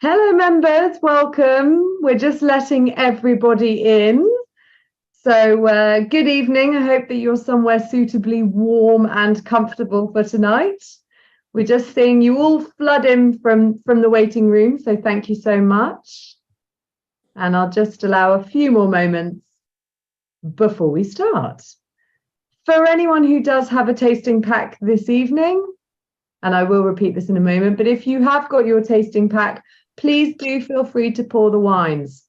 Hello, members. Welcome. We're just letting everybody in. So good evening. I hope that you're somewhere suitably warm and comfortable for tonight. We're just seeing you all flood in from the waiting room. So thank you so much. And I'll just allow a few more moments before we start. For anyone who does have a tasting pack this evening, and I will repeat this in a moment, but if you have got your tasting pack, please do feel free to pour the wines.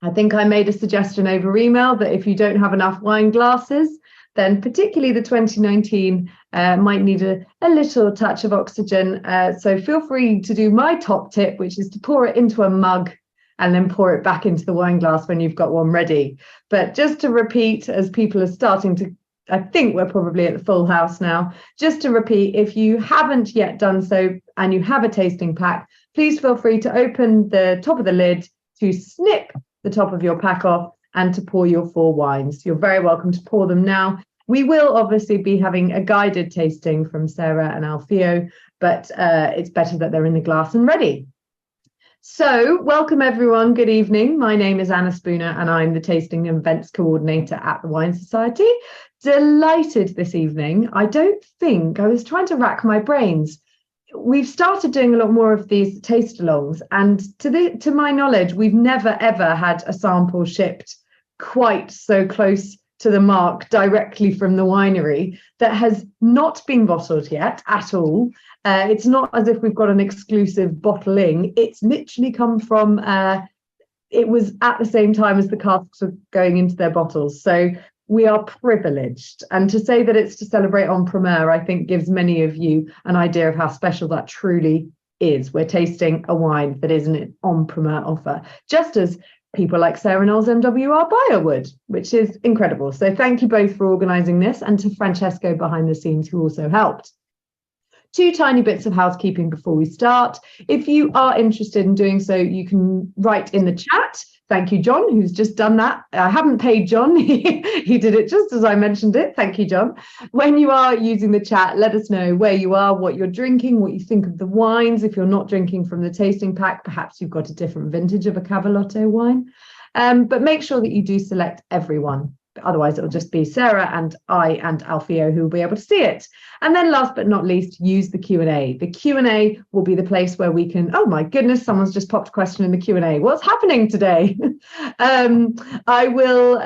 I think I made a suggestion over email that if you don't have enough wine glasses, then particularly the 2019 might need a little touch of oxygen. So feel free to do my top tip, which is to pour it into a mug and then pour it back into the wine glass when you've got one ready. But just to repeat, as people are starting to, I think we're probably at the full house now, just to repeat, if you haven't yet done so and you have a tasting pack, please feel free to open the top of the lid, to snip the top of your pack off and to pour your 4 wines. You're very welcome to pour them now. We will obviously be having a guided tasting from Sarah and Alfio, but it's better that they're in the glass and ready. So welcome everyone, good evening. My name is Anna Spooner and I'm the Tasting and Events Coordinator at the Wine Society. Delighted this evening. I was trying to rack my brains. We've started doing a lot more of these taste alongs, and to my knowledge, we've never ever had a sample shipped quite so close to the mark directly from the winery that has not been bottled yet at all. It's not as if we've got an exclusive bottling. It's literally come from, it was at the same time as the casks were going into their bottles. So we are privileged. And to say that it's to celebrate en primeur, I think gives many of you an idea of how special that truly is. We're tasting a wine that is an en primeur offer, just as people like Sarah Knowles MWR Buyer would, which is incredible. So thank you both for organising this, and to Francesco behind the scenes who also helped. 2 tiny bits of housekeeping before we start. If you are interested in doing so, you can write in the chat. Thank you, John, who's just done that. I haven't paid John. He did it just as I mentioned it. Thank you, John. When you are using the chat, let us know where you are, what you're drinking, what you think of the wines. If you're not drinking from the tasting pack, perhaps you've got a different vintage of a Cavalotto wine. But make sure that you do select everyone. Otherwise, it'll just be Sarah and I and Alfio who will be able to see it. And then last but not least, use the Q&A. The Q&A will be the place where we can, oh my goodness, someone's just popped a question in the Q&A. What's happening today? I will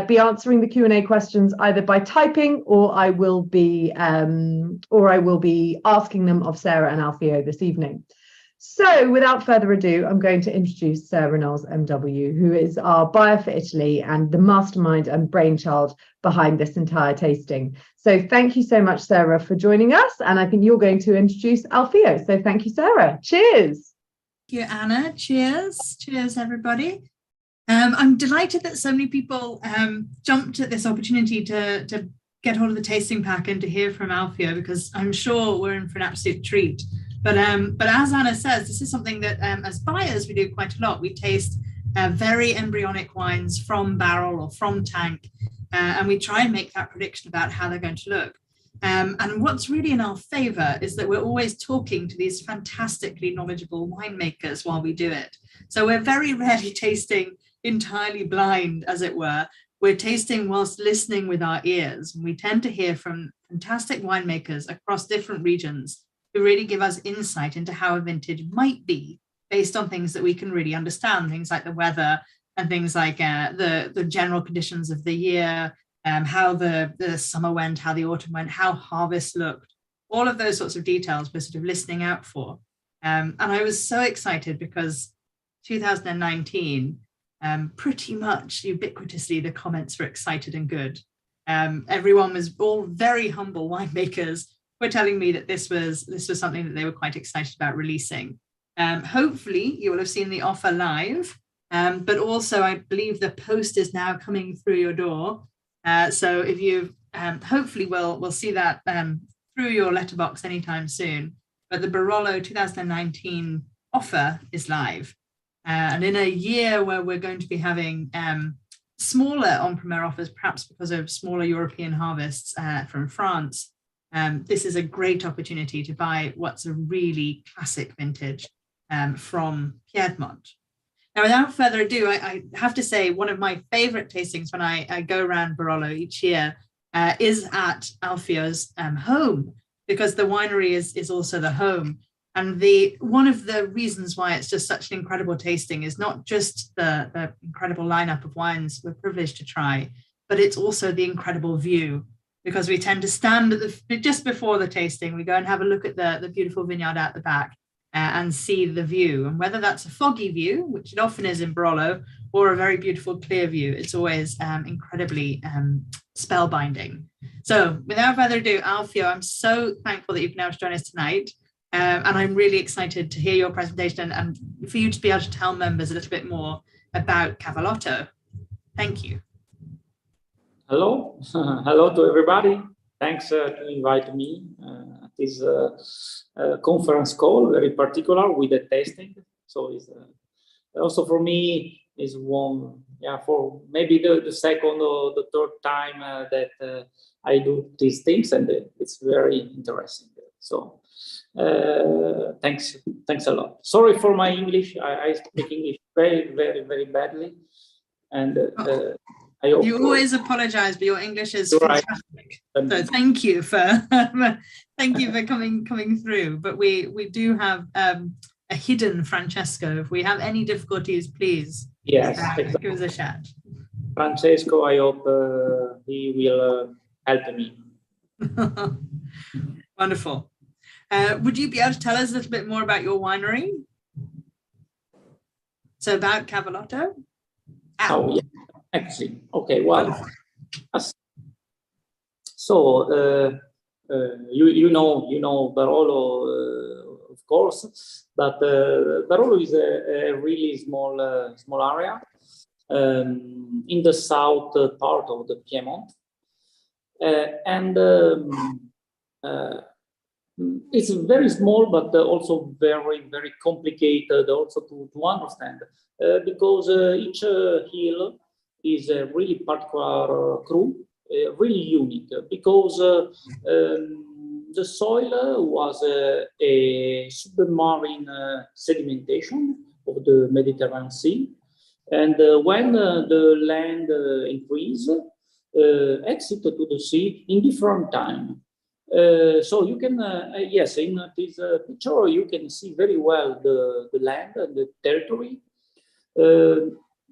be answering the Q&A questions either by typing or I will be asking them of Sarah and Alfio this evening. So without further ado, I'm going to introduce Sarah Knowles MW, who is our buyer for Italy and the mastermind and brainchild behind this entire tasting. So thank you so much, Sarah, for joining us. And I think you're going to introduce Alfio. So thank you, Sarah. Cheers. Thank you, Anna. Cheers. Cheers, everybody. I'm delighted that so many people jumped at this opportunity to get hold of the tasting pack and to hear from Alfio, because I'm sure we're in for an absolute treat. But as Anna says, this is something that as buyers we do quite a lot. We taste very embryonic wines from barrel or from tank, and we try and make that prediction about how they're going to look. And what's really in our favor is that we're always talking to these fantastically knowledgeable winemakers while we do it. So we're very rarely tasting entirely blind, as it were. We're tasting whilst listening with our ears. And we tend to hear from fantastic winemakers across different regions who really give us insight into how a vintage might be based on things that we can really understand, things like the weather and things like the general conditions of the year, how the summer went, how the autumn went, how harvest looked, all of those sorts of details we're sort of listening out for. And I was so excited because 2019, pretty much ubiquitously, the comments were excited and good. Everyone was all very humble winemakers were telling me that this was something that they were quite excited about releasing. Hopefully you will have seen the offer live, but also I believe the post is now coming through your door. So if you hopefully we'll see that through your letterbox anytime soon. But the Barolo 2019 offer is live. And in a year where we're going to be having smaller en primeur offers, perhaps because of smaller European harvests from France, this is a great opportunity to buy what's a really classic vintage from Piedmont. Now, without further ado, I have to say one of my favorite tastings when I go around Barolo each year is at Alfio's home, because the winery is also the home. And one of the reasons why it's just such an incredible tasting is not just the incredible lineup of wines we're privileged to try, but it's also the incredible view, because we tend to stand at just before the tasting, we go and have a look at the beautiful vineyard out the back and see the view. And whether that's a foggy view, which it often is in Barolo, or a very beautiful clear view, it's always incredibly spellbinding. So without further ado, Alfio, I'm so thankful that you've now joined us tonight. And I'm really excited to hear your presentation and for you to be able to tell members a little bit more about Cavalotto. Thank you. Hello, hello to everybody. Thanks to invite me at this conference call, very particular with the tasting. So it's also for me is one, for maybe the second or the third time that I do these things, and it's very interesting. So thanks a lot. Sorry for my English. I speak English very badly, and I hope you always apologize, but your English is fantastic. Right. So thank you for coming through. But we do have a hidden Francesco. If we have any difficulties, please exactly. Give us a shout. Francesco, I hope he will help me. Wonderful. Would you be able to tell us a little bit more about your winery? So about Cavalotto? Oh, yeah. Actually, okay. Well, so you know Barolo, of course, but Barolo is a really small area in the south part of the Piedmont, and it's very small, but also very complicated also to understand, because each hill is a really particular cru, really unique, because the soil was a submarine sedimentation of the Mediterranean Sea, and when the land increased, exit to the sea in different time. So you can, yes, in this picture you can see very well the land and the territory.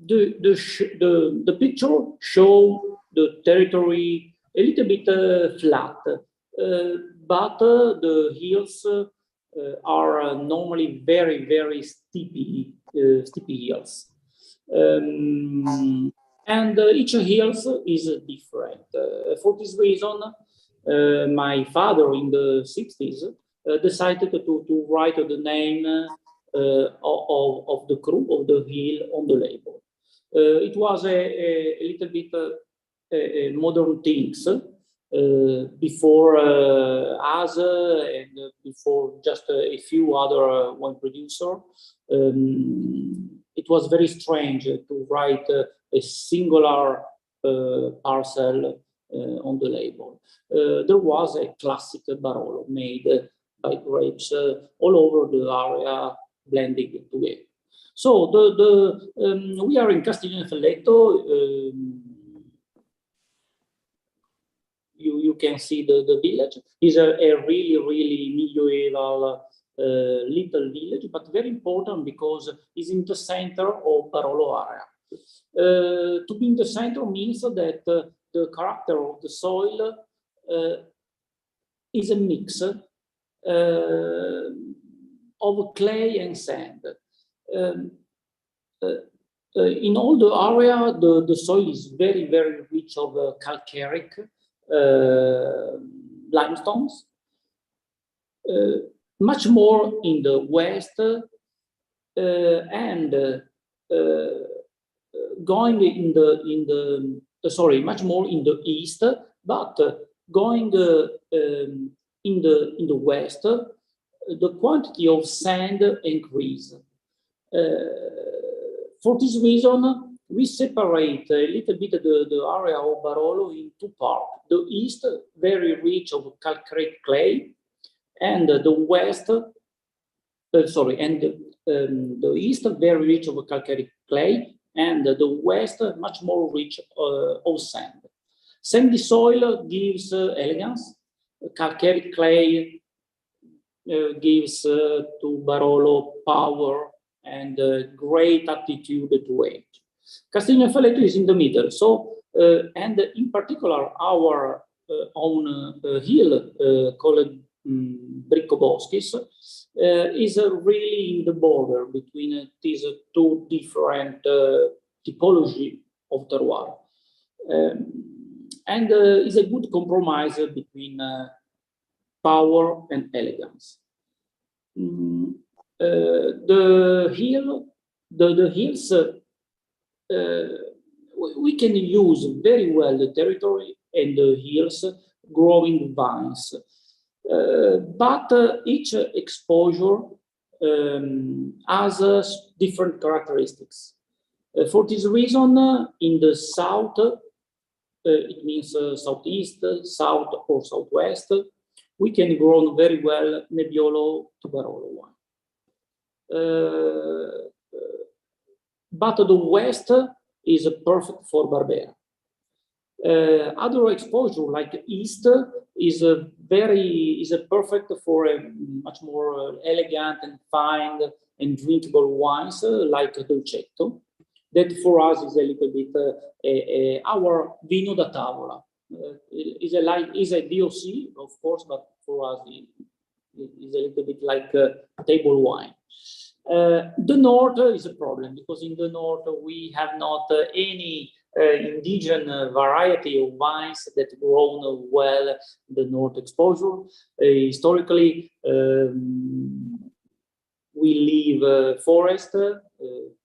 The picture shows the territory a little bit flat, but the hills are normally very steepy hills, and each hills is different. For this reason, my father in the 60s decided to write the name of the cru of the hill on the label. It was a little bit modern things before us and before just a few other wine producer. It was very strange to write a singular parcel on the label. There was a classic Barolo made by grapes all over the area, blending together. So we are in Castiglionfelletto. You can see the village. It's a really medieval little village, but very important because it's in the center of Barolo area. To be in the center means that the character of the soil is a mix of clay and sand. In all the area, the soil is very rich of calcareic limestones. Much more in the west, and going much more in the east, but going in the west, the quantity of sand increase. For this reason, we separate a little bit the area of Barolo in two parts. The east, very rich of calcareous clay, and the west, the east very rich of calcareous clay, and the west much more rich of sand. Sandy soil gives elegance. Calcareous clay gives to Barolo power and great aptitude to age. Castiglionfalletto is in the middle. So, and in particular, our own hill called Bricoboschis is really in the border between these two different typology of terroir. And is a good compromise between power and elegance. The hills, we can use very well the territory and the hills growing vines. But each exposure has different characteristics. For this reason, in the south, it means southeast, south or southwest, we can grow very well Nebbiolo to Barolo wine. But the west is perfect for Barbera. Other exposure like east is perfect for a much more elegant and fine and drinkable wines like Dolcetto. That for us is a little bit our vino da tavola. Is a DOC, of course, but for us it is a little bit like table wine. The north is a problem because in the north we have not any indigenous variety of vines that grown well the north exposure. Historically, we leave forest,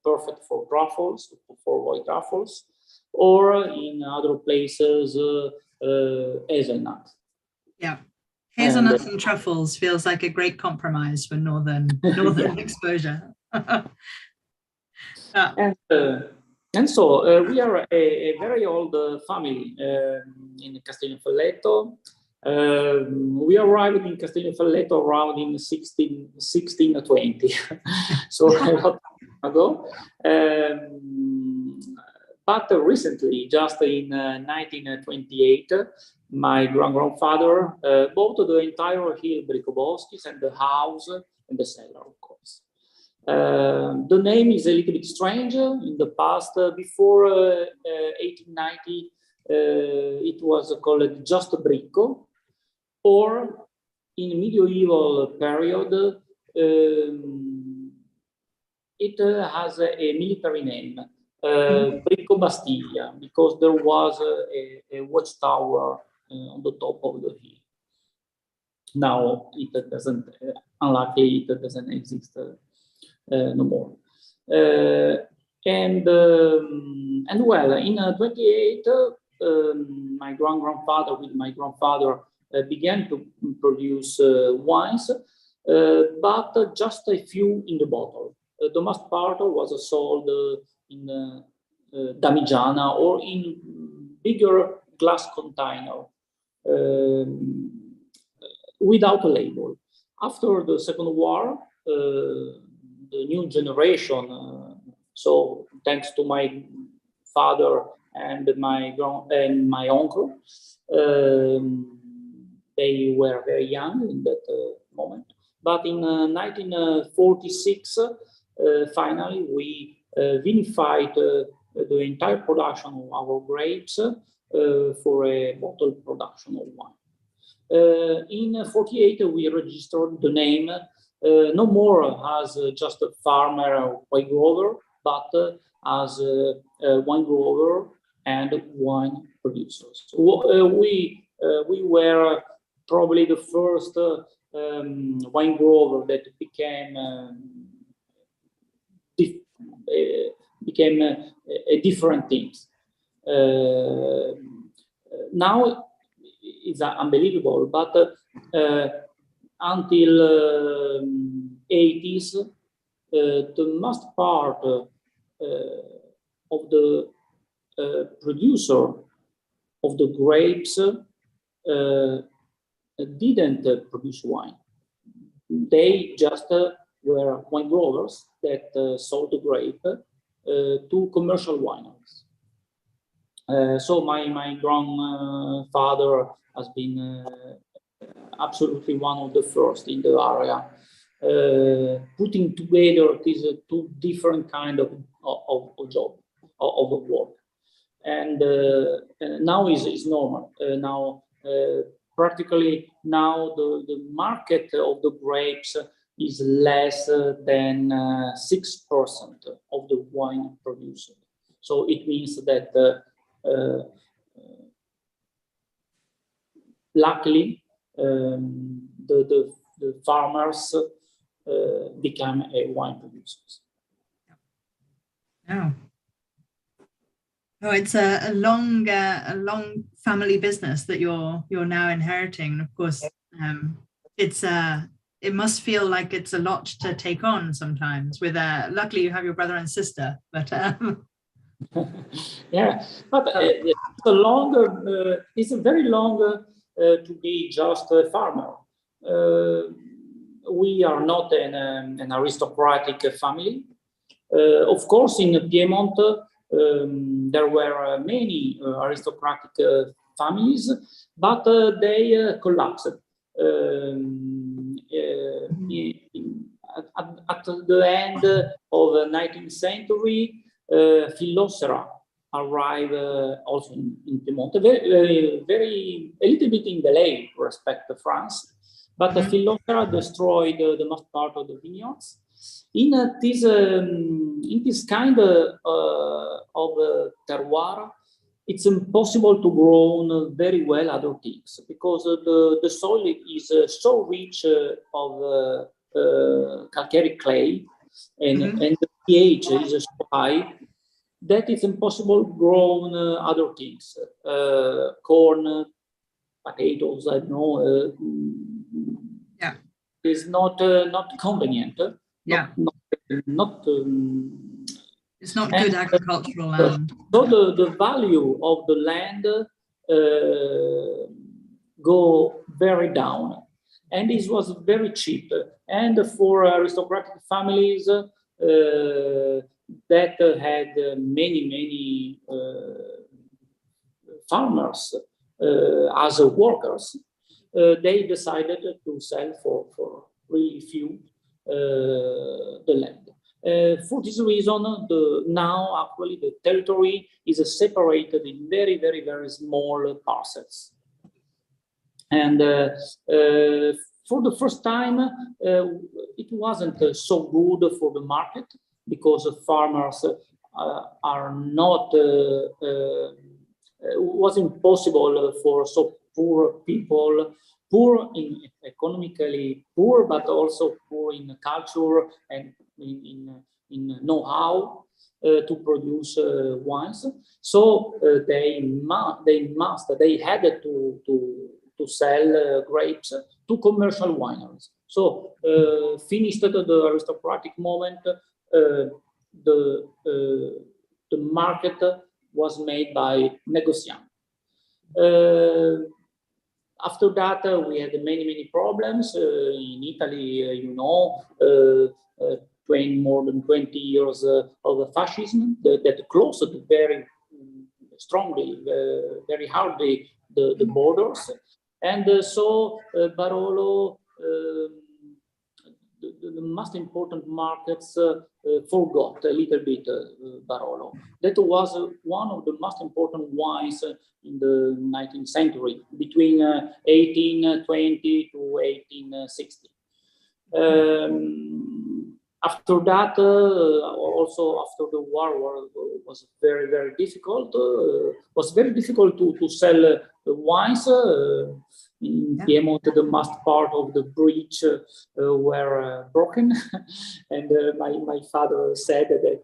perfect for truffles, for white truffles, or in other places, hazelnut. Yeah, hazelnuts and truffles feels like a great compromise for northern exposure. And so we are a very old family in Castiglionfalletto. We arrived in Castiglionfalletto around in 1620, so a lot ago. But recently, just in 1928, my grandfather bought the entire hill Bricoboschis and the house and the cellar, of course. The name is a little bit strange. In the past, before 1890, it was called just Bricco, or in medieval period, it has a military name, Bricco Bastiglia, because there was a watchtower on the top of the hill. Now it doesn't, unluckily, it doesn't exist no more. And well, in 28, my grandfather with my grandfather began to produce wines, but just a few in the bottle. The most part was sold in Damigiana or in bigger glass container without a label. After the Second War, the new generation, so thanks to my father and my uncle, they were very young in that moment. But in 1946, finally, we vinified the entire production of our grapes for a bottle production of wine. In 48, we registered the name no more as just a farmer wine grower, but as a wine grower and wine producers. We were probably the first wine grower that became a different thing. Now it's unbelievable, but until 80s, the most part of the producer of the grapes didn't produce wine. They just were wine growers that sold the grape to commercial wineries. So my grandfather has been absolutely one of the first in the area, putting together these two different kind of job of work, and now is normal. Now practically now the market of the grapes is less than 6% of the wine produced. So it means that luckily the farmers become wine producers. Oh. Oh, it's a long family business that you're now inheriting. And of course, it must feel like it's a lot to take on sometimes. With luckily you have your brother and sister, but yeah, but it's a very long to be just a farmer. We are not an aristocratic family. Of course, in Piedmont, there were many aristocratic families, but they collapsed. At the end of the 19th century, Phylloxera arrived also in Piedmont, a little bit in delay with respect to France, but Phylloxera destroyed the most part of the vineyards. In this kind of terroir, it's impossible to grow very well other things because the soil is so rich of calcareous clay and the pH is so high that it's impossible to grow other things, corn, potatoes. I don't know. Yeah, is not convenient. Yeah, Not. It's not good agricultural land. So the value of the land go very down, and this was very cheap. And for aristocratic families that had many farmers as workers, they decided to sell for really few the land. For this reason, now actually the territory is separated in very small parcels. And for the first time, it wasn't so good for the market because farmers are not. It was impossible for so poor people, poor in economically poor, but also poor in culture and in know-how to produce wines. So they had to sell grapes to commercial wineries. So finished the aristocratic moment, the market was made by negociants. After that, we had many problems in Italy. More than 20 years of fascism that closed very strongly, very hardly the borders, and so Barolo. The most important markets forgot a little bit Barolo. That was one of the most important wines in the 19th century, between 1820 to 1860. After that, also after the war was very difficult. Was very difficult to sell the wines. In Piedmont, the most part of the bridge were broken, and my father said that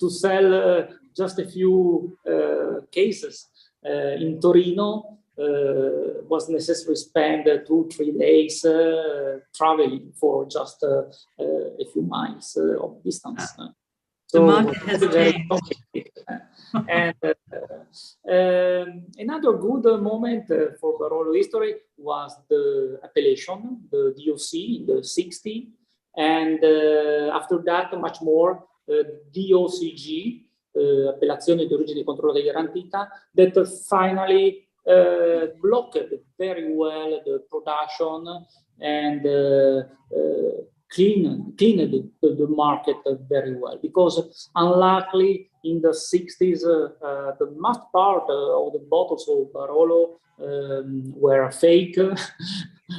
to sell just a few cases in Torino was necessary to spend 2-3 days traveling for just a few miles of distance. The market has very changed. complicated. And another good moment for Barolo history was the appellation, the DOC in the 60s, and after that much more DOCG, appellazione di origine di controllo di garantita, that finally blocked very well the production and cleaned the market very well, because unluckily in the 60s the most part of the bottles of Barolo were fake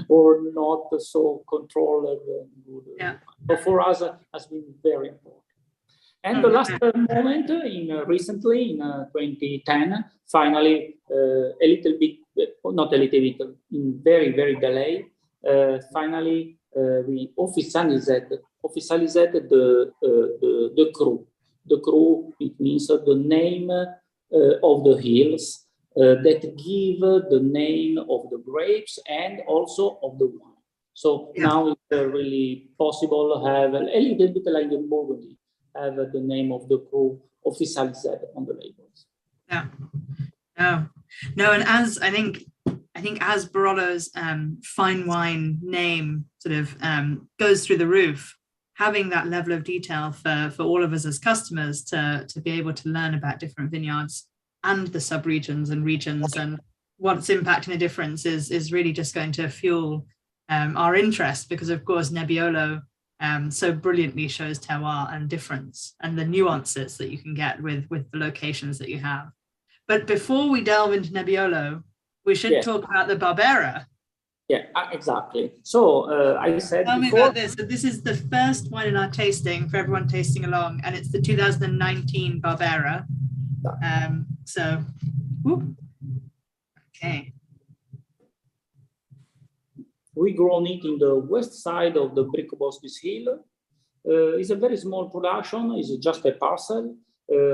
or not so controlled good. Yeah. But for us has been very important. And the last moment recently in 2010, finally a little bit, not a little bit, in very delay, finally we officialized the cru. The cru, it means the name of the hills that give the name of the grapes and also of the wine. So now it's really possible to have a little bit like in Burgundy, have the name of the cru officialized on the labels. Yeah. No, and as I think as Barolo's fine wine name sort of goes through the roof, having that level of detail for all of us as customers to be able to learn about different vineyards and the sub-regions and regions and what's impacting the difference is really just going to fuel our interest, because of course Nebbiolo so brilliantly shows terroir and difference and the nuances that you can get with the locations that you have. But before we delve into Nebbiolo, we should talk about the Barbera. Yeah, exactly. So I said Tell before, me about this. So this is the first wine in our tasting for everyone tasting along, and it's the 2019 Barbera. Okay. We grown it in the west side of the Bricoboscis Hill. It's a very small production. It's just a parcel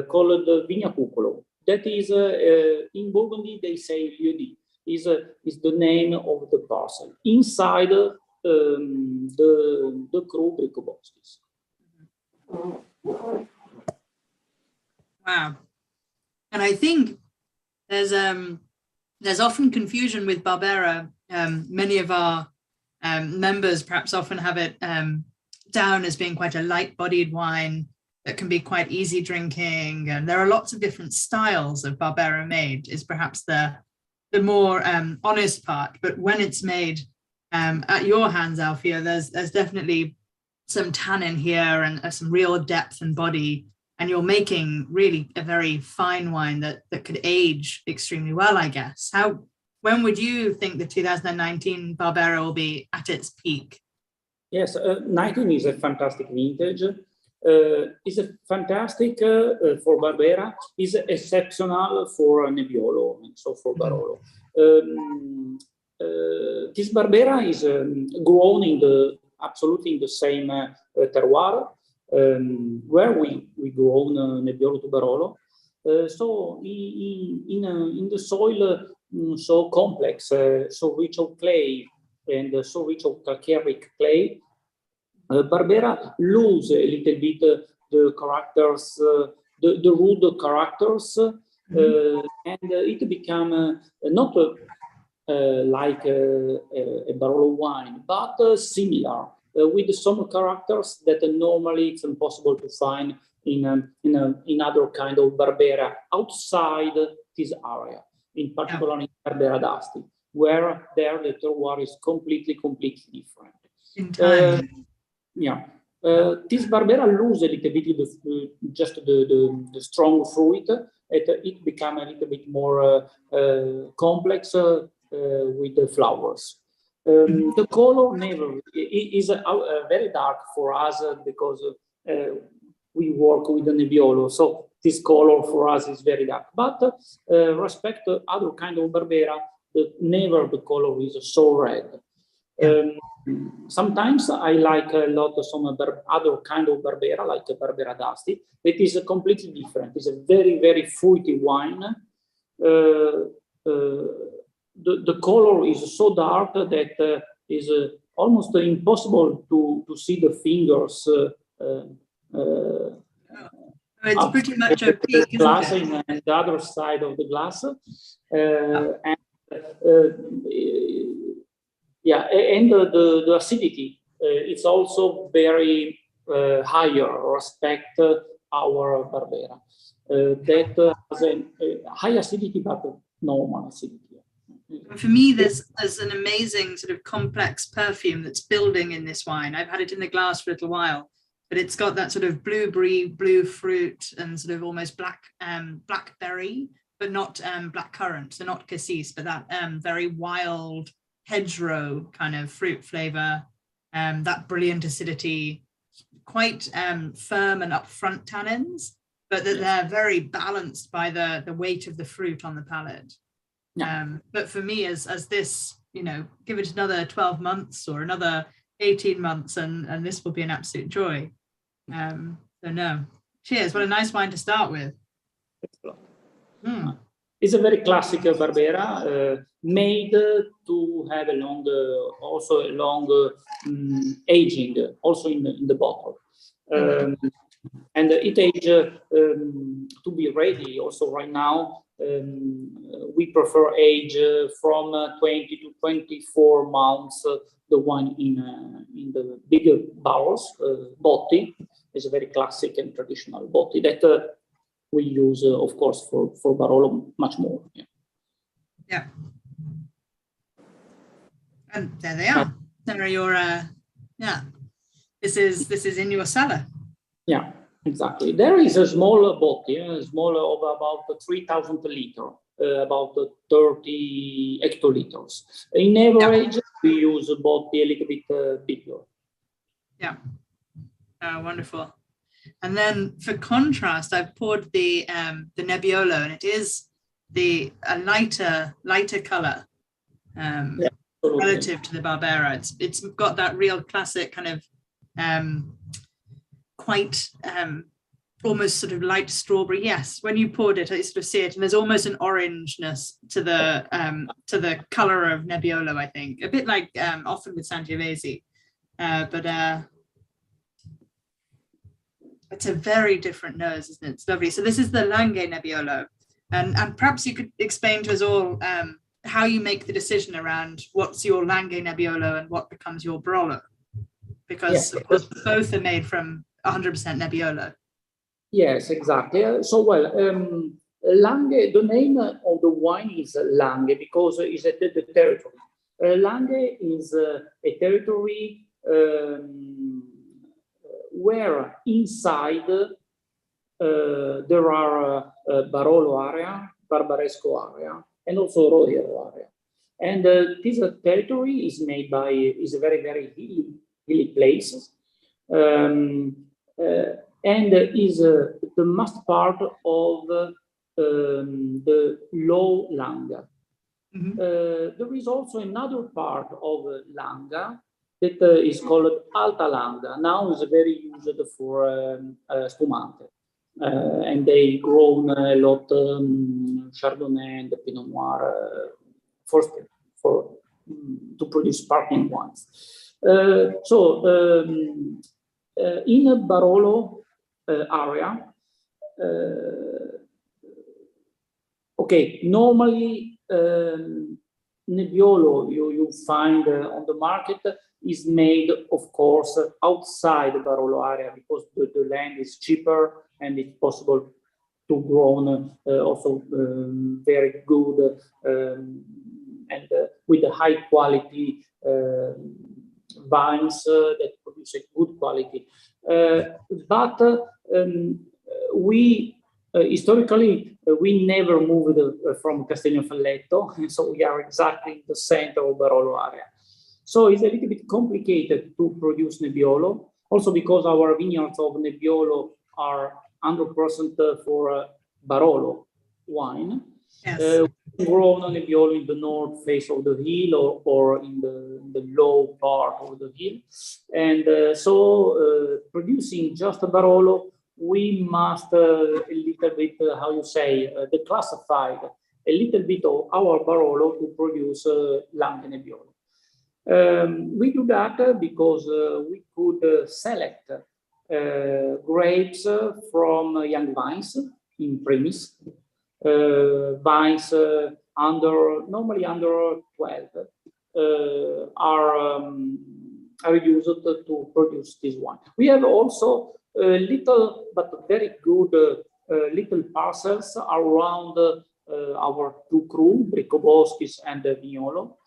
called Vigna Cucolo. That is, in Burgundy, they say lieu-dit. Is the name of the parcel inside the cru Bricoboscis. Wow. And I think there's often confusion with Barbera. Many of our members perhaps often have it down as being quite a light-bodied wine that can be quite easy drinking, and there are lots of different styles of Barbera made, is perhaps the more honest part. But when it's made at your hands, Alfio, there's definitely some tannin here and some real depth and body, and you're making really a very fine wine that could age extremely well, I guess. When would you think the 2019 Barbera will be at its peak? Yes, 19 is a fantastic vintage. Is a fantastic for Barbera, is exceptional for Nebbiolo, and so for Barolo. This Barbera is grown absolutely in the same terroir where we grown Nebbiolo to Barolo. So in the soil so complex, so rich of clay and so rich of calcareic clay, Barbera lose a little bit the characters, the rude characters, and it become not like a Barolo wine, but similar with some characters that normally it's impossible to find in other kind of Barbera outside this area, in particular in Barbera d'Asti, where there the terroir is completely different. This Barbera lose a little bit just the strong fruit. It become a little bit more complex with the flowers. The color never is very dark for us because we work with the Nebbiolo, so this color for us is very dark. But respect to other kind of Barbera, never the color is so red. Sometimes I like a lot of some other kind of Barbera, like Barbera d'Asti. It is completely different. It's a very fruity wine. The color is so dark that is almost impossible to see the fingers It's pretty much a peak, isn't glass it? and the other side of the glass. And the acidity it's also very higher respect our Barbera. That has a high acidity, but normal acidity. For me, there's an amazing sort of complex perfume that's building in this wine. I've had it in the glass for a little while, but it's got that sort of blueberry, blue fruit, and sort of almost blackberry, but not black currant, so not cassis, but that very wild hedgerow kind of fruit flavor, that brilliant acidity, quite firm and upfront tannins, but that they're very balanced by the weight of the fruit on the palate. But for me, as this, give it another 12 months or another 18 months, and this will be an absolute joy. So no, cheers. What a nice wine to start with. It's a very classic Barbera, made to have a long aging, also in the bottle. And it age to be ready also right now. We prefer age from 20 to 24 months. The wine in the bigger barrels, botti is a very classic and traditional botti that we use, of course, for Barolo much more. Yeah. And there they are. There are your This is in your cellar. Yeah, exactly. There is a small botti, small of about 3,000 liters, about 30 hectoliters. In average, we use a botti a little bit bigger. Yeah. Oh, wonderful. And then for contrast, I've poured the Nebbiolo, and it is a lighter color relative to the Barbera. It's got that real classic kind of quite almost sort of light strawberry. Yes, when you poured it, I sort of see it, and there's almost an orangeness to the color of Nebbiolo, I think, a bit like often with Sangiovese, but it's a very different nose, isn't it? It's lovely. So this is the Langhe Nebbiolo, and perhaps you could explain to us all how you make the decision around what's your Langhe Nebbiolo and what becomes your Barolo, because of course both are made from 100% Nebbiolo. Yes, exactly. Langhe, the name of the wine is Langhe because it's the territory. Langhe is a territory where inside there are Barolo area, Barbaresco area, and also Roero area. And this territory is made by, is a very, very hilly place. And is the most part of the low Langa. There is also another part of Langa that is called Alta Langa. Now is very used for spumante. And they grown a lot Chardonnay and Pinot Noir to produce sparkling wines. In a Barolo area, normally Nebbiolo you find on the market is made, of course, outside the Barolo area because the land is cheaper and it's possible to grow also very good and with a high quality vines that produce a good quality. But we historically we never moved from Castagnofelletto, and so we are exactly in the center of Barolo area. So it's a little bit complicated to produce Nebbiolo, also because our vineyards of Nebbiolo are 100% for Barolo wine. Yes. We grow Nebbiolo in the north face of the hill or in the low part of the hill. And so producing just a Barolo, we must a little bit, declassify a little bit of our Barolo to produce Langhe Nebbiolo. We do that because we could select grapes from young vines in premise, vines normally under 12 are used to produce this wine. We have also little but very good little parcels around our two crew, Bricoboschis and Vignolo.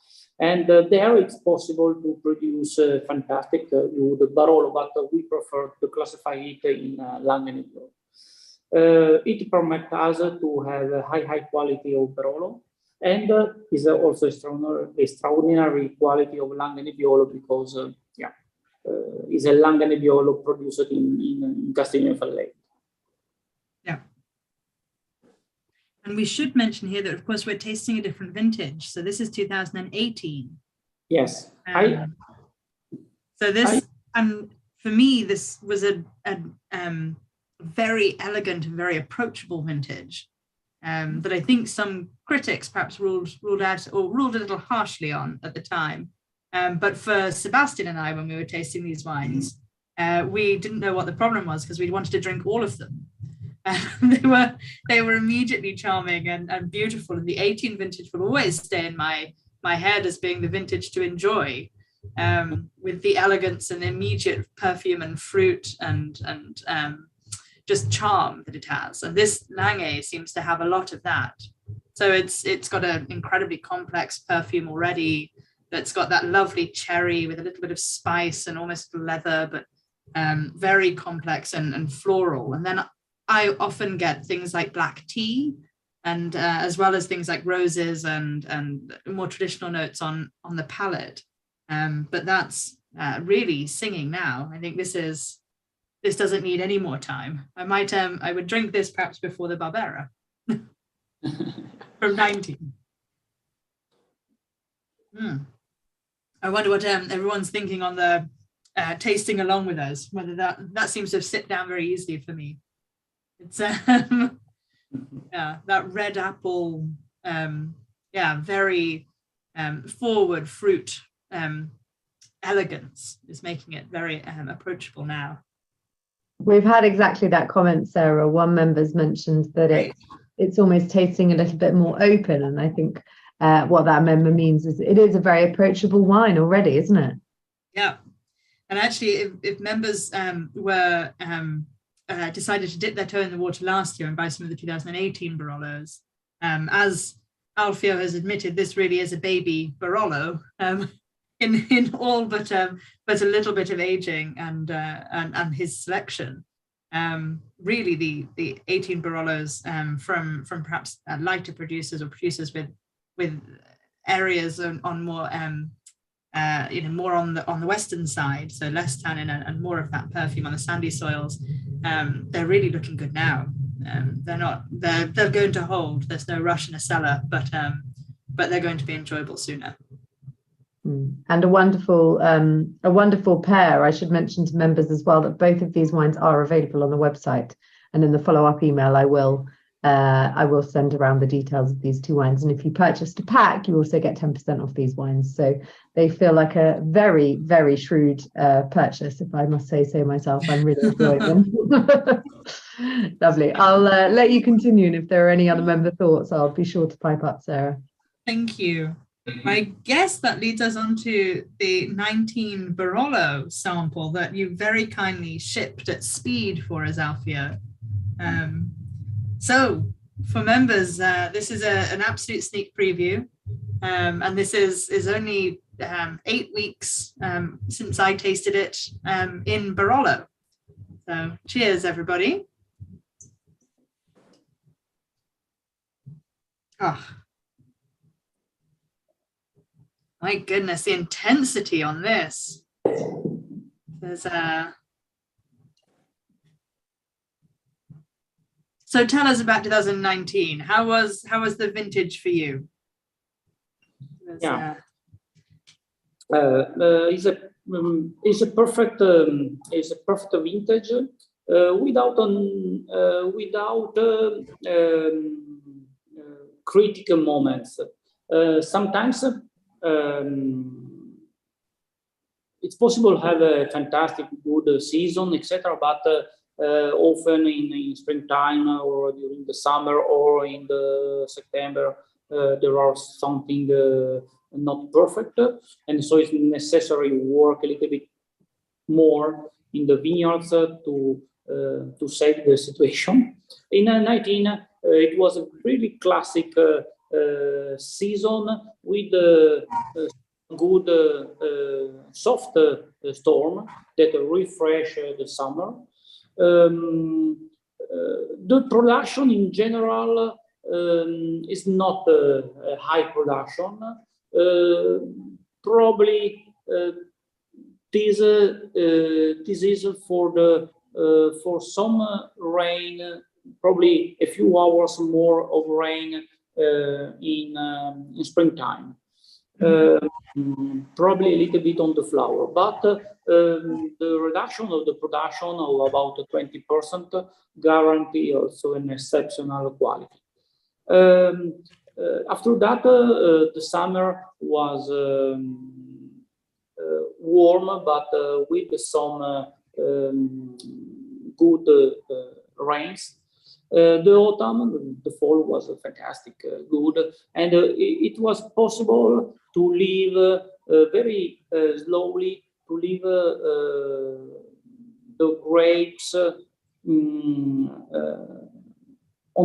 And there it's possible to produce fantastic wood Barolo, but we prefer to classify it in Nebbiolo. It permits us to have a high quality of Barolo, and is also extraordinary quality of Nebbiolo because is a Nebbiolo produced in Castiglione Falleto. Yeah. And we should mention here that, of course, we're tasting a different vintage. So this is 2018. Yes. So this, and for me, this was a very elegant and very approachable vintage that I think some critics perhaps ruled out or ruled a little harshly on at the time. But for Sebastian and I, when we were tasting these wines, we didn't know what the problem was because we wanted to drink all of them. They were immediately charming and beautiful, and the 18 vintage will always stay in my head as being the vintage to enjoy, with the elegance and immediate perfume and fruit and just charm that it has. And this Langhe seems to have a lot of that. So it's got an incredibly complex perfume already that's got that lovely cherry with a little bit of spice and almost leather, but very complex and floral. And then I often get things like black tea, and as well as things like roses and more traditional notes on the palate. But that's really singing now. I think this doesn't need any more time. I would drink this perhaps before the Barbera from 19. I wonder what everyone's thinking on the tasting along with us, whether that seems to sit down very easily for me. It's that red apple, very forward fruit elegance is making it very approachable now. We've had exactly that comment, Sarah. One member's mentioned that it's almost tasting a little bit more open, and I think what that member means is it is a very approachable wine already, isn't it? Yeah. And actually, if members were decided to dip their toe in the water last year and buy some of the 2018 Barolos, as Alfio has admitted, this really is a baby Barolo in all but a little bit of aging and his selection. Really, the 18 Barolos from perhaps lighter producers or producers with areas on more more on the western side, so less tannin and more of that perfume on the sandy soils. They're really looking good now. They're going to hold. There's no rush in a cellar, but they're going to be enjoyable sooner. And a wonderful pair. I should mention to members as well that both of these wines are available on the website, and in the follow-up email I will send around the details of these two wines. And if you purchased a pack, you also get 10% off these wines. So they feel like a very, very shrewd purchase, if I must say so myself. I'm really enjoying them. Lovely. I'll let you continue. And if there are any other member thoughts, I'll be sure to pipe up, Sarah. Thank you. I guess that leads us on to the 19 Barolo sample that you very kindly shipped at speed for us, Alfio. So for members, this is an absolute sneak preview, and this is only 8 weeks since I tasted it in Barolo. So cheers, everybody. Oh, my goodness, the intensity on this. There's So tell us about 2019. How was the vintage for you? It's a perfect vintage without critical moments. Sometimes it's possible to have a fantastic, good season, etc. But often in springtime or during the summer or in the September, there are something not perfect, and so it's necessary to work a little bit more in the vineyards to save the situation. In 19, it was a really classic season with good soft storm that refresh the summer. The production in general is not a high production. Probably this is for some rain, probably a few hours more of rain in springtime. Probably a little bit on the flower, but the reduction of the production of about 20% guarantee also an exceptional quality. After that, the summer was warm, but with some good rains. The autumn, the fall was fantastic, good, and it was possible to live very slowly, to leave the grapes on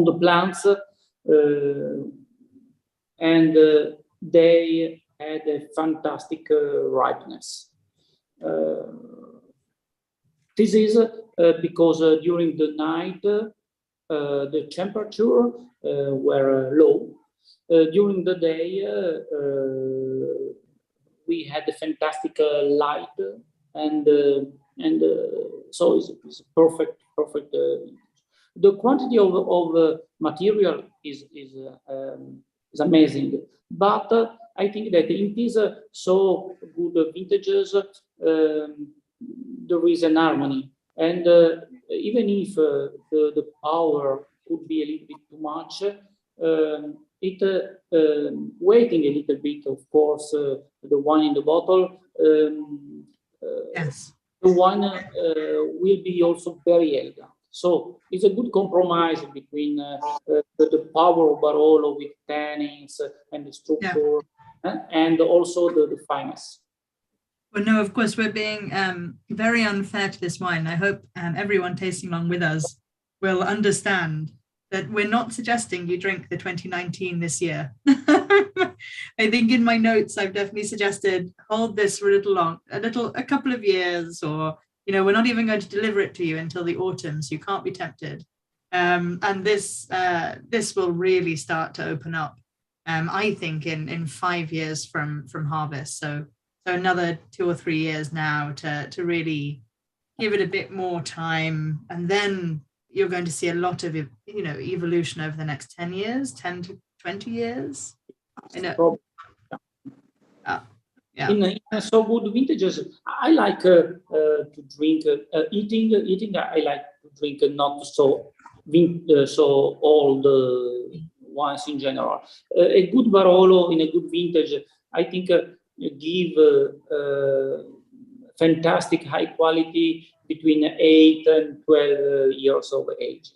the plants, and they had a fantastic ripeness. This is because during the night the temperature were low. During the day we had a fantastic light, and so it's perfect. The quantity of material is amazing, but I think that in these so good vintages there is an harmony, and even if the power could be a little bit too much, waiting a little bit, of course, the wine in the bottle. Yes. The wine will be also very elegant. So it's a good compromise between the power of Barolo with tannins and the structure, and also the fineness. Well, no, of course, we're being very unfair to this wine. I hope everyone tasting along with us will understand that we're not suggesting you drink the 2019 this year. I think in my notes, I've definitely suggested hold this for a couple of years, or, we're not even going to deliver it to you until the autumn, so you can't be tempted. And this will really start to open up, I think, in 5 years from harvest. So another 2 or 3 years now to really give it a bit more time, and then you're going to see a lot of evolution over the next 10 years, 10 to 20 years. In so good vintages, I like to drink eating. I like to drink not so old wines in general. A good Barolo in a good vintage, I think, give fantastic high quality between 8 and 12 years of age.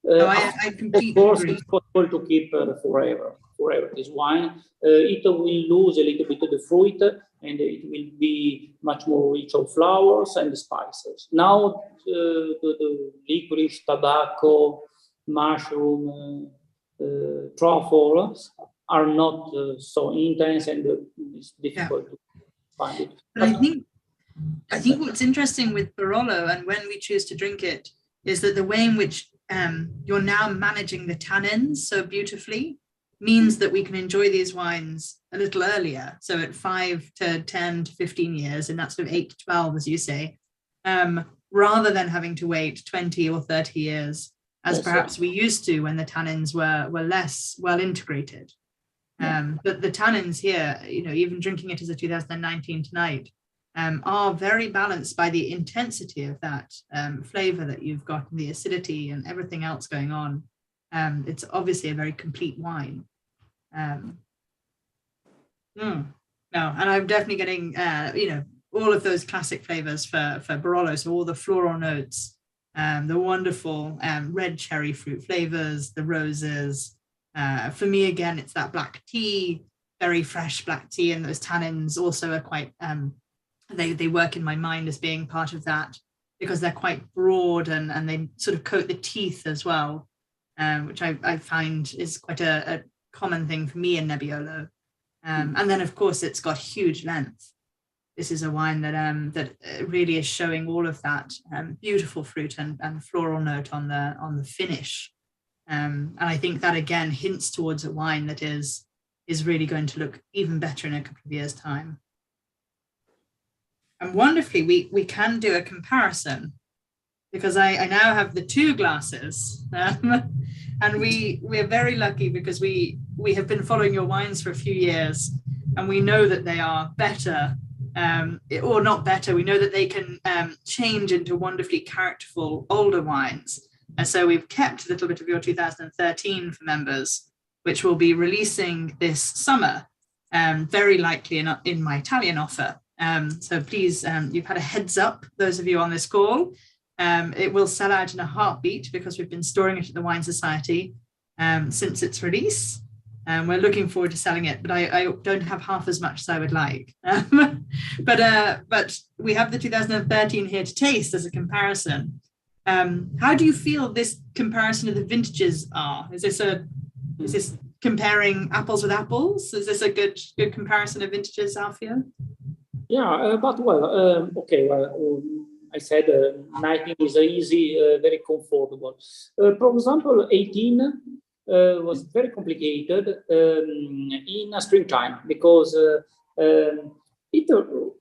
I completely of course, agree. it's possible to keep forever this wine. It will lose a little bit of the fruit, and it will be much more rich of flowers and spices. Now the licorice, tobacco, mushroom, truffle are not so intense, and it's difficult to find it. But I think what's interesting with Barolo, and when we choose to drink it, is that the way in which you're now managing the tannins so beautifully means that we can enjoy these wines a little earlier. So at 5 to 10 to 15 years, and that's sort of 8 to 12, as you say, rather than having to wait 20 or 30 years, as perhaps we used to when the tannins were less well integrated. But the tannins here, even drinking it as a 2019 tonight, are very balanced by the intensity of that flavor that you've got, and the acidity and everything else going on. It's obviously a very complete wine. No, and I'm definitely getting, all of those classic flavors for Barolo. So all the floral notes, the wonderful red cherry fruit flavors, the roses. For me, again, it's that black tea, very fresh black tea, and those tannins also are quite, they work in my mind as being part of that, because they're quite broad and they sort of coat the teeth as well, which I find is quite a common thing for me in Nebbiolo. And then, of course, it's got huge length. This is a wine that really is showing all of that beautiful fruit and floral note on the finish. And I think that, again, hints towards a wine that is really going to look even better in a couple of years' time. And wonderfully, we can do a comparison, because I now have the 2 glasses. And we're very lucky, because we have been following your wines for a few years, and we know that they are better, or not better. We know that they can change into wonderfully characterful older wines. And so we've kept a little bit of your 2013 for members, which we'll be releasing this summer, very likely in my Italian offer. So please, you've had a heads up, those of you on this call. It will sell out in a heartbeat, because we've been storing it at the Wine Society since its release. We're looking forward to selling it, but I don't have half as much as I would like. But we have the 2013 here to taste as a comparison. How do you feel this comparison of the vintages are? Is this comparing apples with apples? Is this a good comparison of vintages, Alfio? Yeah, but well, okay, well, I said 19 is easy, very comfortable. For example, 18 was very complicated in springtime, because it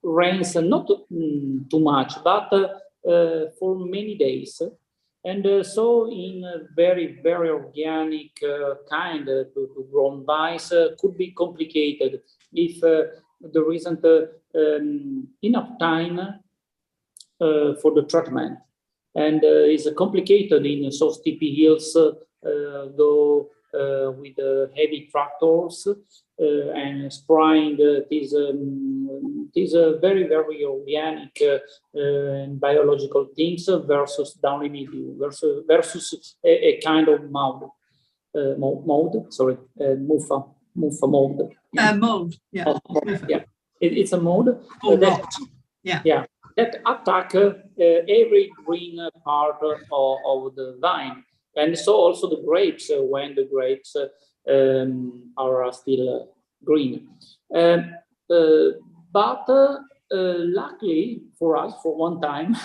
rains not too much, but for many days. And so in a very, very organic kind to grown vines could be complicated if there isn't enough time for the treatment. And it's complicated in so steepy hills, go with heavy tractors and spraying these very, very organic and biological things versus downly medium, versus a kind of mold, muffa mold. Mold, yeah. Yeah. It's a mold that attack every green part of the vine, and so also the grapes when the grapes are still green. But luckily for us, for one time,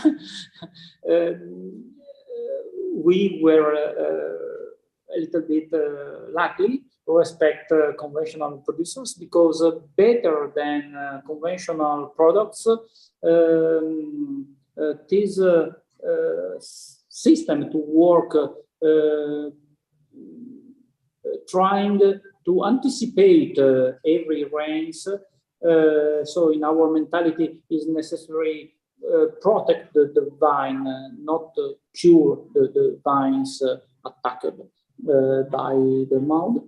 we were a little bit lucky to respect conventional producers, because better than conventional products, this system to work trying to anticipate every rains. So in our mentality is necessary protect the vine, not cure the vines attacked by the mold.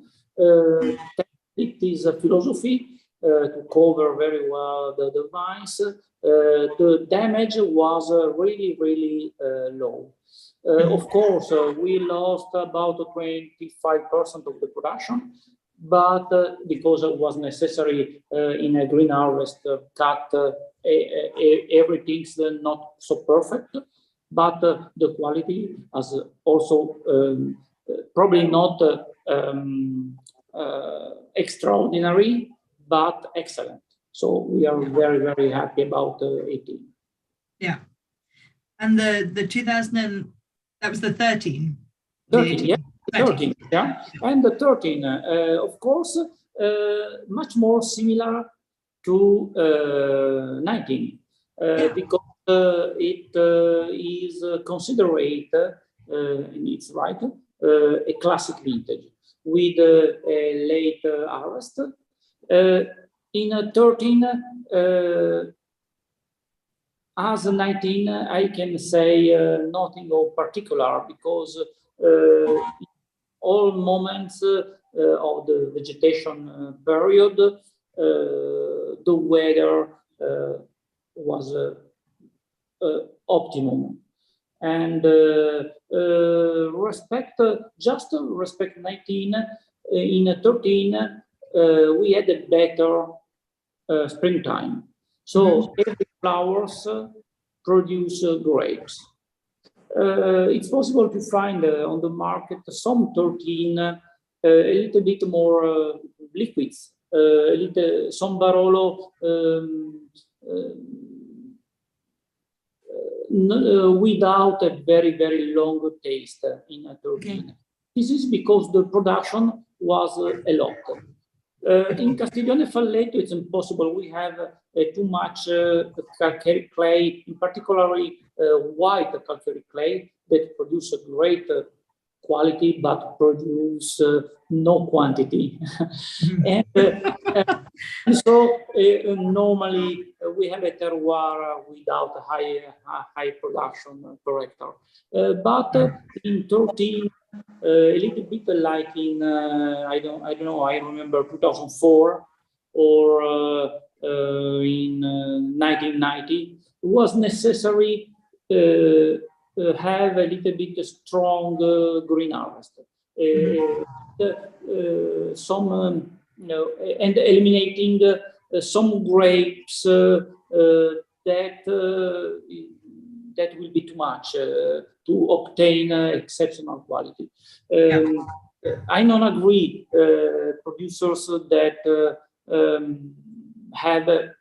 It is a philosophy to cover very well the vines. The damage was really, really low. Of course, we lost about 25% of the production, but because it was necessary in a green harvest cut, everything's not so perfect, but the quality has also probably not extraordinary, but excellent. So we are very, very happy about 18. Yeah. And the 2000, that was the 13? 13, yeah. 13, yeah. And the 13, of course, much more similar to 19, because it is considered, and it's right, a classic vintage with a late harvest. In 13, as 19, I can say nothing of particular, because all moments of the vegetation period, the weather was optimum. And respect 19, in 13, we had a better springtime. So every flowers produce grapes. It's possible to find on the market some 13 a little bit more liquids, some Barolo without a very, very long taste in 13. Okay. This is because the production was a lot. In Castiglione Falletto, it's impossible. We have too much calcare clay, in particularly white calcare clay, that produce a great quality but produce no quantity. and so normally we have a terroir without a high production per hectare. But in 13, a little bit like in I don't know, I remember 2004 or in 1990, it was necessary have a little bit strong green harvest. Some and eliminating some grapes that will be too much to obtain exceptional quality. I don't agree producers that have a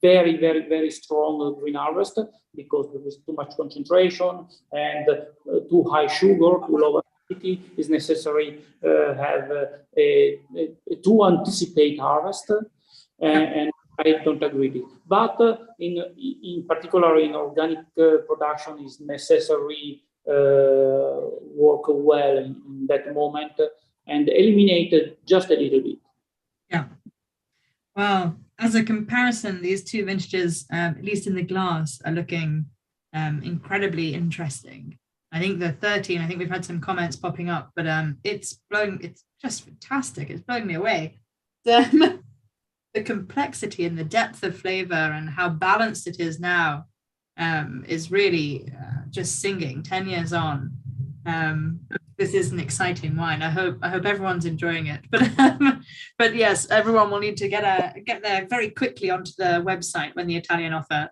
very, very, very strong green harvest, because there is too much concentration and too high sugar, too low acidity. Is necessary have to anticipate harvest, and I don't agree with it. But in particular in organic production, is necessary work well in that moment and eliminate just a little bit. Yeah. Wow. As a comparison, these two vintages, at least in the glass, are looking incredibly interesting. I think the 13, I think we've had some comments popping up, but it's just fantastic. It's blowing me away. The complexity and the depth of flavor and how balanced it is now is really just singing 10 years on. This is an exciting wine. I hope everyone's enjoying it. But yes, everyone will need to get there very quickly onto the website when the Italian offer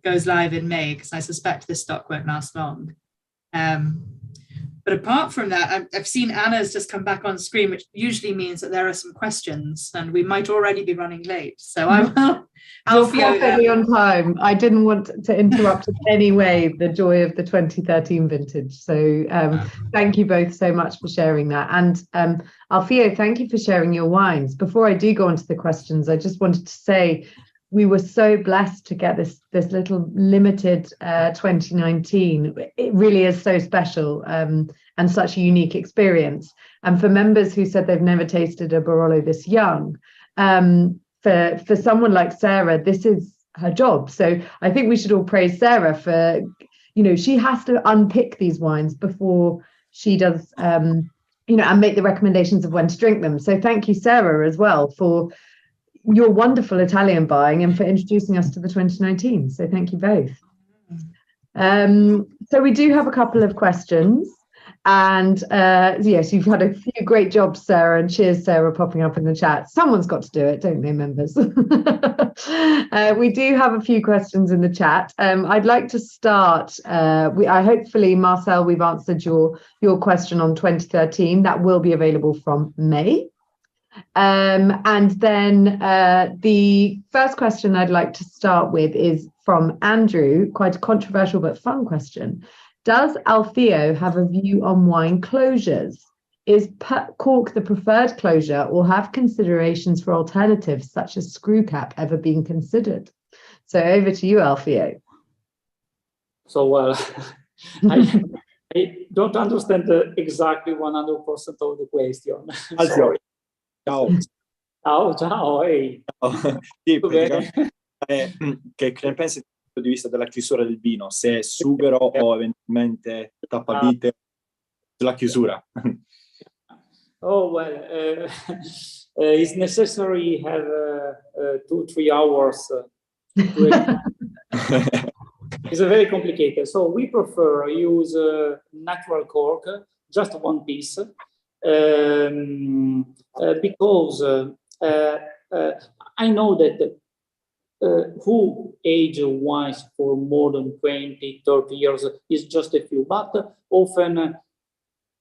goes live in May, because I suspect this stock won't last long. But apart from that, I've seen Anna's just come back on screen, which usually means that there are some questions and we might already be running late. So I will. You're perfectly on time. I didn't want to interrupt in any way the joy of the 2013 vintage. So thank you both so much for sharing that. And Alfio, thank you for sharing your wines. Before I do go on to the questions, I just wanted to say we were so blessed to get this little limited 2019. It really is so special and such a unique experience. And for members who said they've never tasted a Barolo this young, for someone like Sarah, this is her job. So I think we should all praise Sarah for, she has to unpick these wines before she does, and make the recommendations of when to drink them. So thank you, Sarah, as well, for your wonderful Italian buying and for introducing us to the 2019. So thank you both. So we do have a couple of questions. And yes, you've had a few great jobs, Sarah, and cheers, Sarah, popping up in the chat. Someone's got to do it, don't they, members? We do have a few questions in the chat. I'd like to start. Hopefully, Marcel, we've answered your question on 2013. That will be available from May. And then the first question I'd like to start with is from Andrew, quite a controversial but fun question. Does Alfio have a view on wine closures? Is cork the preferred closure, or have considerations for alternatives such as screw cap ever been considered? So over to you, Alfio. So I don't understand exactly 100% of the question. Alfio, ciao. Ciao, ehi. Sì, che ne pensi dal punto di vista della chiusura del vino? Se supero o eventualmente tappavite sulla chiusura? Oh, well, it's necessary have 2-3 hours It's very complicated. So we prefer use natural cork, just one piece, because I know that who age wines for more than 20, 30 years is just a few, but often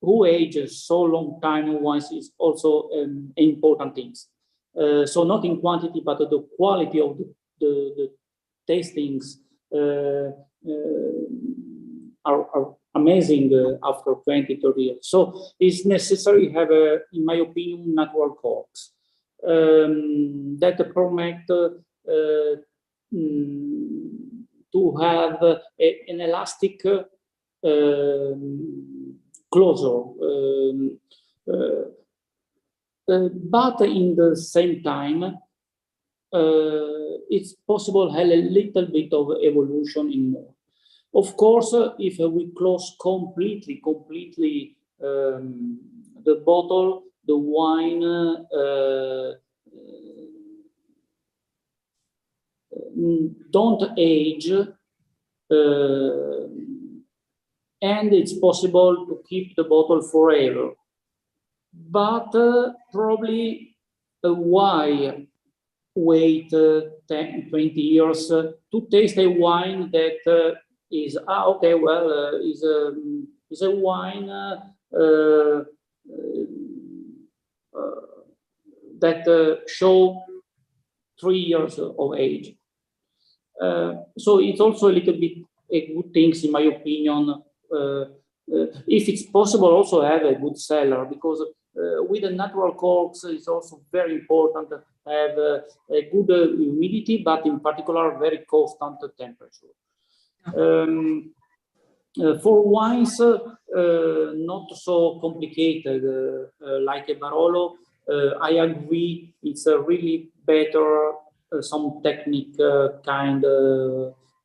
who ages so long time wines is also important things. So not in quantity, but the quality of the tastings are amazing after 20, 30 years. So it's necessary to have, in my opinion, natural corks that permit to have an elastic closure. But in the same time, it's possible to have a little bit of evolution in more. Of course, if we close completely the bottle, the wine don't age, and it's possible to keep the bottle forever. But probably why wait 10, 20 years to taste a wine that is okay, well, is a wine that show 3 years of age. So it's also a little bit a good thing, in my opinion. If it's possible, also have a good cellar, because with the natural corks, it's also very important to have a good humidity, but in particular, very constant temperature. For wines, not so complicated, like a Barolo, I agree, it's a really better some technique kind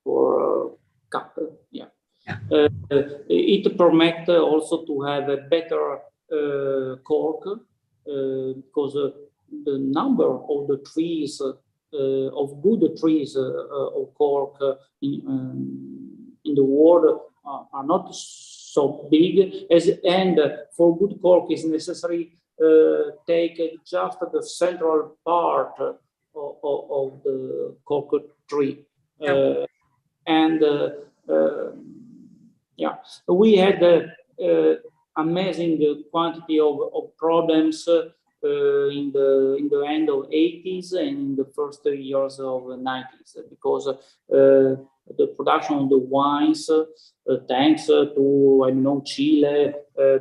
for cup. Yeah. It permits also to have a better cork, because the number of the trees, of good trees of cork in the world are not so big, and for good cork is necessary take just the central part of the cork tree. Yeah, we had amazing quantity of problems in the end of 80s and in the first years of the 90s, because the production of the wines, thanks to, I know, Chile,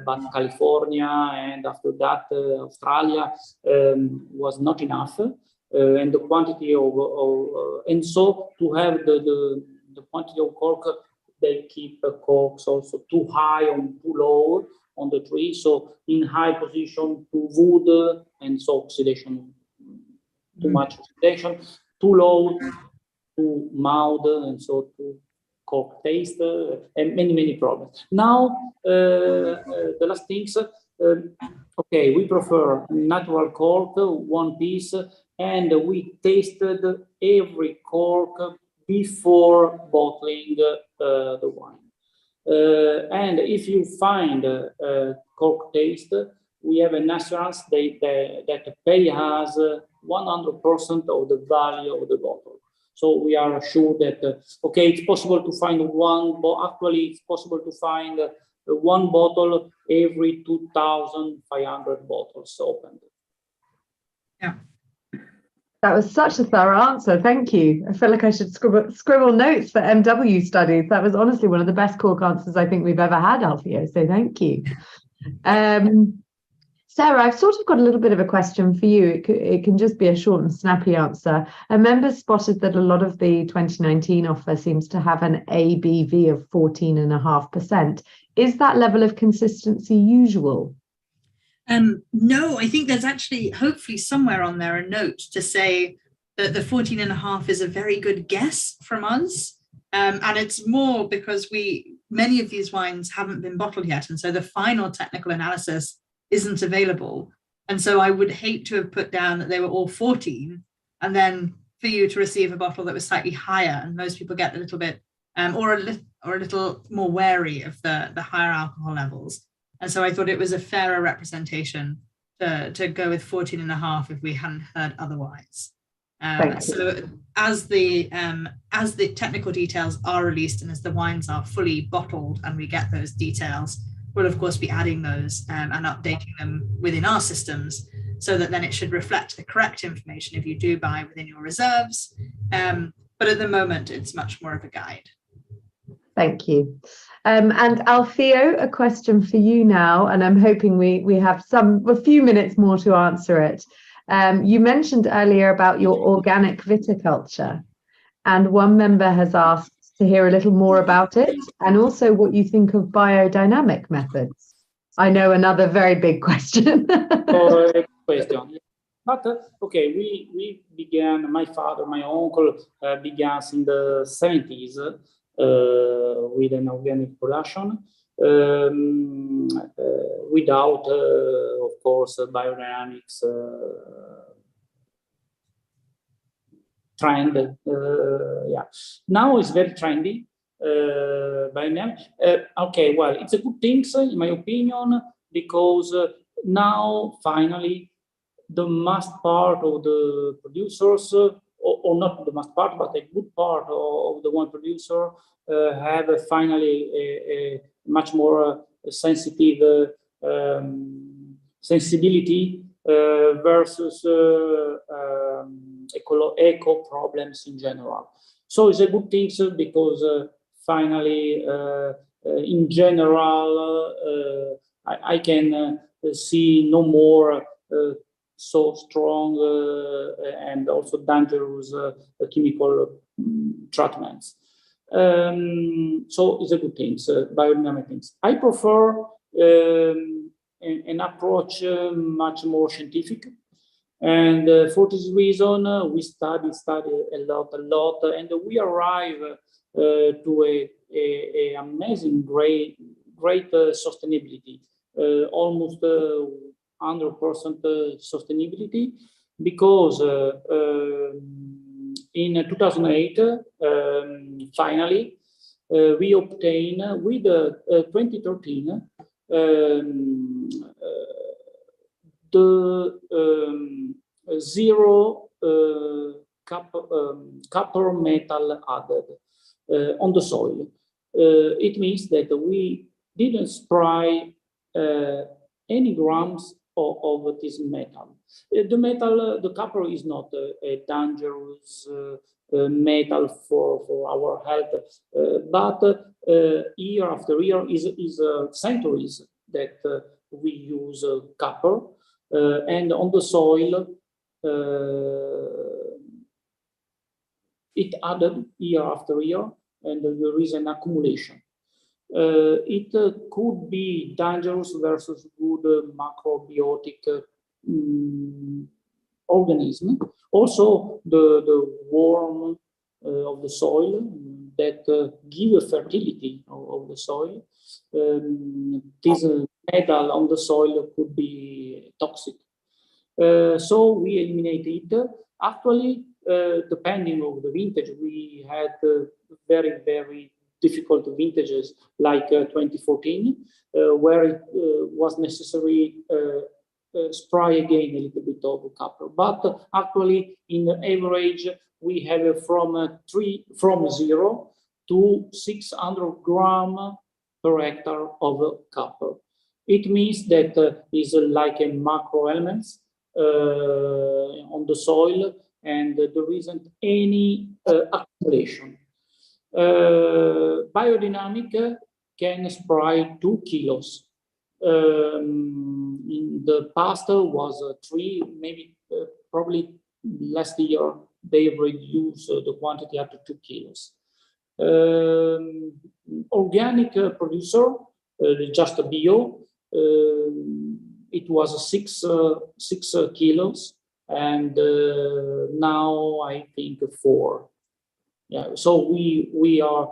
but California, and after that Australia, was not enough, and the quantity of and so to have the quantity of cork, they keep corks also too high or too low on the tree, so in high position to wood, and so oxidation, too much oxidation, too low to mold, and so to cork taste, and many problems. Now, the last things, okay, we prefer natural cork, one piece, and we tasted every cork before bottling the wine. And if you find cork taste, we have an assurance that pay us 100% of the value of the bottle. So we are sure that, okay, it's possible to find actually it's possible to find one bottle every 2,500 bottles opened. Yeah. That was such a thorough answer. Thank you. I feel like I should scribble notes for MW studies. That was honestly one of the best cork answers I think we've ever had, Alfio. So thank you. Sarah, I've sort of got a little bit of a question for you. It can just be a short and snappy answer. A member spotted that a lot of the 2019 offer seems to have an ABV of 14.5%. Is that level of consistency usual? No, I think there's actually hopefully somewhere on there a note to say that the 14.5 is a very good guess from us. And it's more because many of these wines haven't been bottled yet. And so the final technical analysis isn't available. And so I would hate to have put down that they were all 14 and then for you to receive a bottle that was slightly higher, and most people get a little bit or a little more wary of the higher alcohol levels. And so I thought it was a fairer representation to go with 14.5 if we hadn't heard otherwise. So as the technical details are released and as the wines are fully bottled and we get those details, we'll of course be adding those and updating them within our systems, so that then it should reflect the correct information if you do buy within your reserves. But at the moment, it's much more of a guide. Thank you. And Alfio, a question for you now, and I'm hoping we have a few minutes more to answer it. You mentioned earlier about your organic viticulture, and one member has asked to hear a little more about it, and also what you think of biodynamic methods. I know another very big question. But okay, we began, my father, my uncle began in the 70s with an organic production, without, of course, biodynamics trend. Yeah, now it's very trendy. Biodynamic. Okay, well, it's a good thing, in my opinion, because now finally the mass part of the producers, or not the mass part, but a good part of the one producer have finally a much more sensitive sensibility versus eco problems in general. So it's a good thing because finally, in general, I can see no more so strong and also dangerous chemical treatments. So it's a good thing, biodynamic things. I prefer an approach much more scientific. And for this reason, we study a lot, and we arrive to a amazing, great sustainability, almost 100% sustainability, because in 2008, finally, we obtained with 2013 the zero copper metal added on the soil. It means that we didn't spray any grams of this metal. The copper is not a dangerous metal for our health, but year after year is centuries that we use copper, and on the soil it added year after year, and there is an accumulation. It could be dangerous versus good macrobiotic organism. Also, the worm of the soil that give a fertility of the soil. This metal on the soil could be toxic. So we eliminate it. Actually, depending on the vintage, we had very, very difficult vintages like 2014, where it was necessary spray again a little bit of copper. But actually, in the average, we have from 0 to 600 grams per hectare of copper. It means that is like a macro elements on the soil, and there isn't any accumulation. Biodynamic can spray 2 kilos. In the past was 3, maybe probably last year they reduced the quantity up to 2 kilos. Organic producer, just a bio, it was 6 kilos, and now I think 4. Yeah, so we are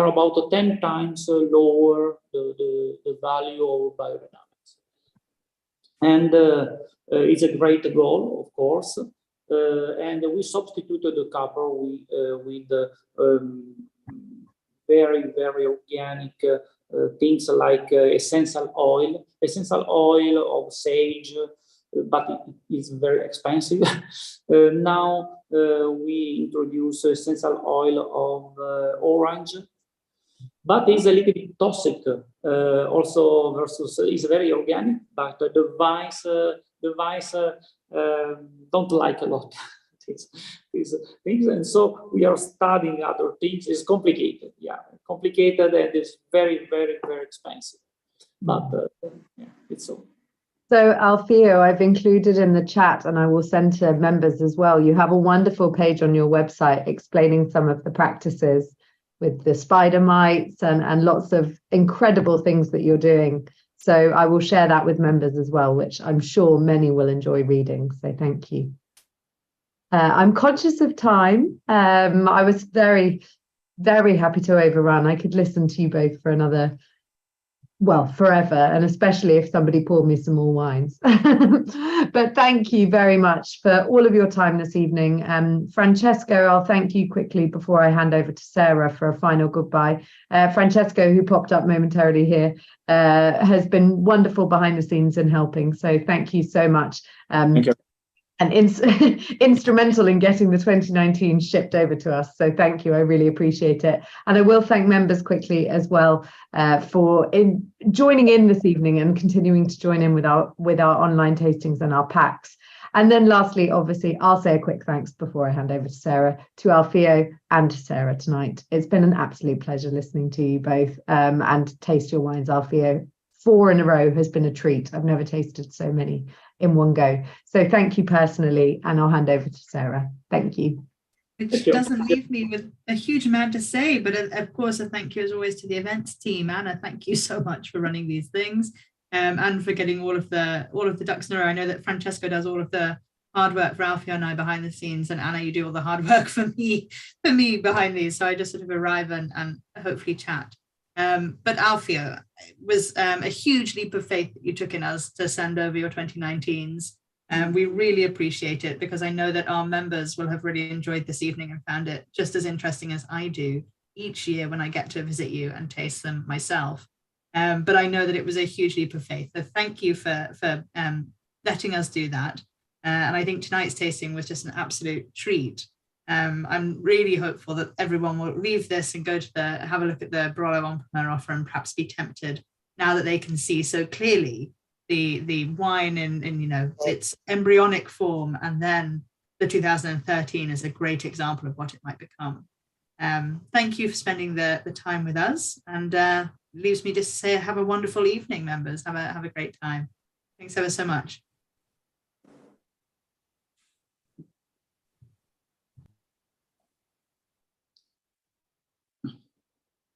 about 10 times lower the value of biodynamics, and it's a great goal, of course. and we substituted the copper with very, very organic things like essential oil of sage, but it is very expensive. Now we introduce essential oil of orange, but it's a little bit toxic also versus is very organic, but the vines don't like a lot these things, and so we are studying other things. It's complicated, complicated, and it's very, very, very expensive, but it's so. So Alfio, I've included in the chat, and I will send to members as well. You have a wonderful page on your website explaining some of the practices with the spider mites and lots of incredible things that you're doing. So I will share that with members as well, which I'm sure many will enjoy reading. So thank you. I'm conscious of time. I was very, very happy to overrun. I could listen to you both for another, well, forever, and especially if somebody poured me some more wines. But thank you very much for all of your time this evening. Francesco, I'll thank you quickly before I hand over to Sarah for a final goodbye. Francesco, who popped up momentarily here, has been wonderful behind the scenes and helping. So thank you so much. Thank you. And instrumental in getting the 2019 shipped over to us. So thank you, I really appreciate it. And I will thank members quickly as well for joining in this evening and continuing to join in with our online tastings and our packs. And then lastly, obviously, I'll say a quick thanks before I hand over to Sarah, to Alfio and to Sarah tonight. It's been an absolute pleasure listening to you both and taste your wines. Alfio, 4 in a row has been a treat. I've never tasted so many in one go. So thank you personally, and I'll hand over to Sarah. Thank you. Which doesn't leave me with a huge amount to say, but of course a thank you as always to the events team. Anna, thank you so much for running these things and for getting all of the ducks in a row. I know that Francesco does all of the hard work for Alfio and I behind the scenes, and Anna, you do all the hard work for me behind these. So I just sort of arrive and hopefully chat. But Alfio, it was a huge leap of faith that you took in us to send over your 2019s. We really appreciate it, because I know that our members will have really enjoyed this evening and found it just as interesting as I do each year when I get to visit you and taste them myself. But I know that it was a huge leap of faith. So thank you for letting us do that. And I think tonight's tasting was just an absolute treat. I'm really hopeful that everyone will leave this and go to have a look at the Barolo on-premier offer and perhaps be tempted now that they can see so clearly the wine in its embryonic form, and then the 2013 is a great example of what it might become. Thank you for spending the time with us, and leaves me just to say have a wonderful evening, members. Have a great time. Thanks ever so much.